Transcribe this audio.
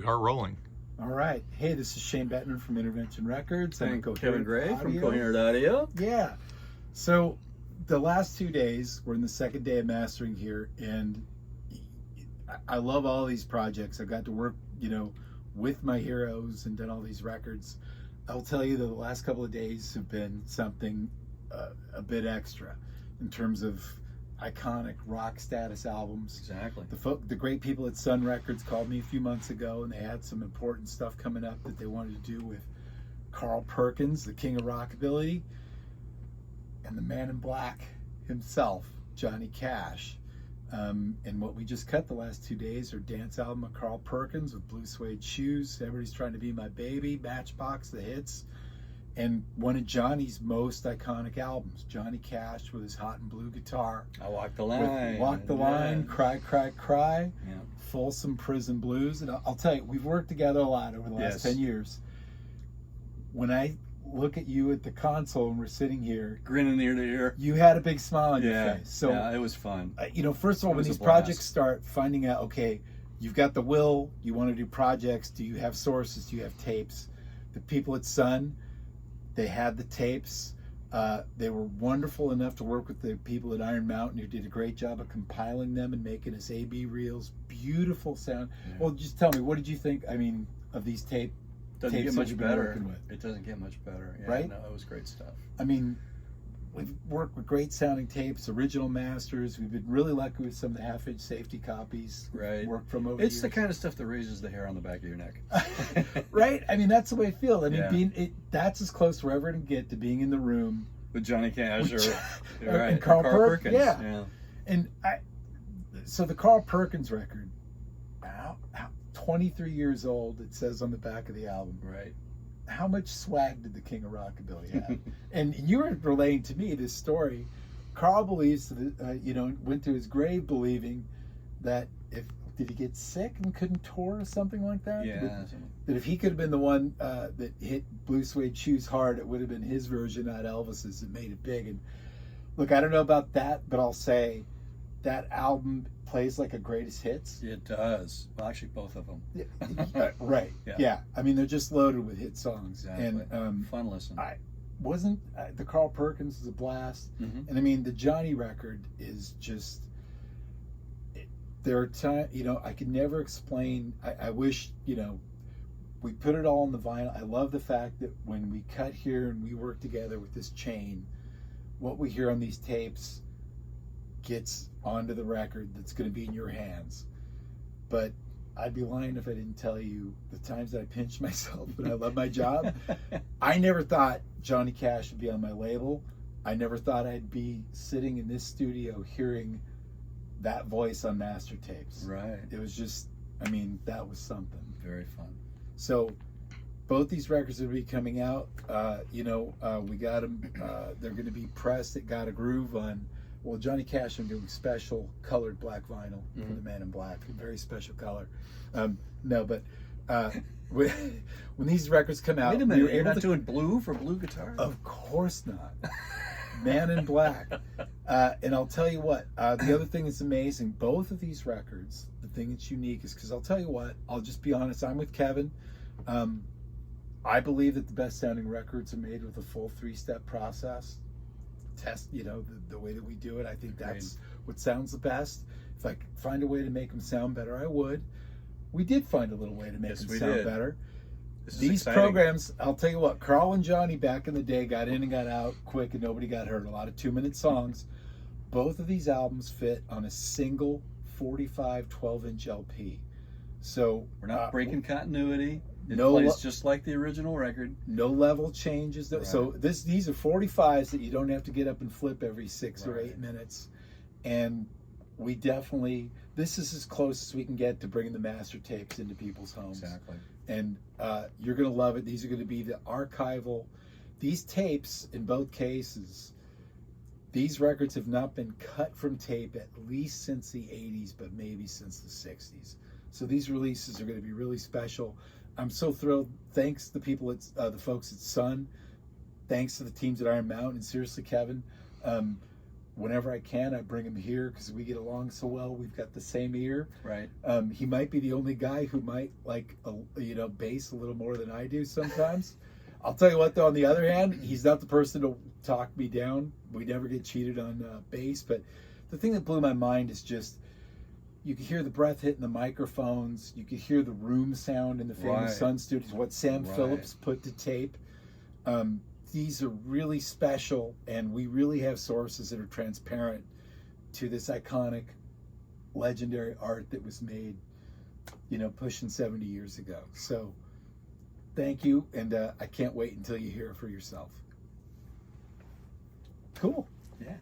We are rolling. All right. Hey, this is Shane Bettman from Intervention Records. And Kevin Gray from Coherent Audio. Yeah. So the last 2 days, we're in the second day of mastering here, and I love all these projects. I got to work, with my heroes and done all these records. I'll tell you that the last couple of days have been something a bit extra in terms of iconic rock status albums. Exactly. The great people at Sun Records called me a few months ago, and they had some important stuff coming up that they wanted to do with Carl Perkins, the king of rockabilly, and the man in black himself, Johnny Cash. And what we just cut the last 2 days are dance album of Carl Perkins with Blue Suede Shoes, Everybody's Trying to Be My Baby, Matchbox, The Hits, and one of Johnny's most iconic albums, Johnny Cash with his hot and blue guitar. I Walk the Line. Walk the Line, Cry, Cry, Cry, Yeah. Folsom Prison Blues. And I'll tell you, we've worked together a lot over the last 10 years. When I look at you at the console and we're sitting here, Grinning ear to ear. you had a big smile on your face. So, yeah, it was fun. First of all, when these projects start, finding out, okay, you've got the will, you want to do projects, do you have sources, do you have tapes? The people at Sun, they had the tapes. They were wonderful enough to work with the people at Iron Mountain, who did a great job of compiling them and making us AB reels. Beautiful sound. Yeah. Well, just tell me, what did you think, of these tapes? Doesn't get much better. It doesn't get much better. Yeah, right? No, it was great stuff. We've worked with great sounding tapes, original masters. We've been really lucky with some of the half-inch safety copies. Right. Worked from over It's years. the kind of stuff that raises the hair on the back of your neck. Right? That's the way I feel. That's as close we're ever going to get to being in the room with Johnny Cash and Carl Perkins. Yeah. And so the Carl Perkins record, 23 years old, it says on the back of the album. Right. How much swag did the king of rockabilly have? And you were relaying to me this story. Carl believes, went to his grave believing that did he get sick and couldn't tour or something like that? Yeah. That if he could have been the one that hit Blue Suede Shoes hard, it would have been his version, not Elvis's, that made it big. And look, I don't know about that, but I'll say that album plays like a greatest hits. It does. Well, actually, both of them. Right. Yeah. They're just loaded with hit songs. Exactly. And fun listen. The Carl Perkins is a blast. Mm-hmm. And the Johnny record is just, there are times, I could never explain. I wish, we put it all on the vinyl. I love the fact that when we cut here and we work together with this chain, what we hear on these tapes gets onto the record that's going to be in your hands. But I'd be lying if I didn't tell you the times that I pinched myself when I love my job. I never thought Johnny Cash would be on my label. I never thought I'd be sitting in this studio hearing that voice on master tapes. Right. It was just, that was something. Very fun. So both these records will be coming out. We got them. They're going to be pressed at Got a Groove on. Well, Johnny Cash, I'm doing special colored black vinyl for the Man in Black, a very special color. When these records come out, wait a minute, you're not doing blue for blue guitar? Of course not. Man in Black. And I'll tell you what, the other thing that's amazing, both of these records, the thing that's unique is because I'll tell you what, I'll just be honest, I'm with Kevin. I believe that the best sounding records are made with a full 3-step process. Test, the way that we do it. I think that's what sounds the best. If I could find a way to make them sound better, I would. We did find a little way to make them sound better. These programs, I'll tell you what, Carl and Johnny back in the day got in and got out quick and nobody got hurt. A lot of 2-minute songs. Both of these albums fit on a single 45 12-inch LP. So we're not breaking continuity. It plays just like the original record. No level changes. Right. So these are 45s that you don't have to get up and flip every 6 or 8 minutes. And we definitely, this is as close as we can get to bringing the master tapes into people's homes. Exactly. And you're going to love it. These are going to be the archival. These tapes, in both cases, these records have not been cut from tape at least since the 80s, but maybe since the 60s. So these releases are going to be really special. I'm so thrilled. Thanks to the people at the folks at Sun. Thanks to the teams at Iron Mountain. And seriously, Kevin, whenever I can, I bring him here because we get along so well. We've got the same ear. Right. He might be the only guy who might like, bass a little more than I do sometimes. I'll tell you what, though, on the other hand, he's not the person to talk me down. We never get cheated on bass. But the thing that blew my mind is just, you could hear the breath hitting the microphones. You could hear the room sound in the Famous Son Studios, what Sam Phillips put to tape. These are really special, and we really have sources that are transparent to this iconic, legendary art that was made, pushing 70 years ago. So thank you, and I can't wait until you hear it for yourself. Cool. Yeah.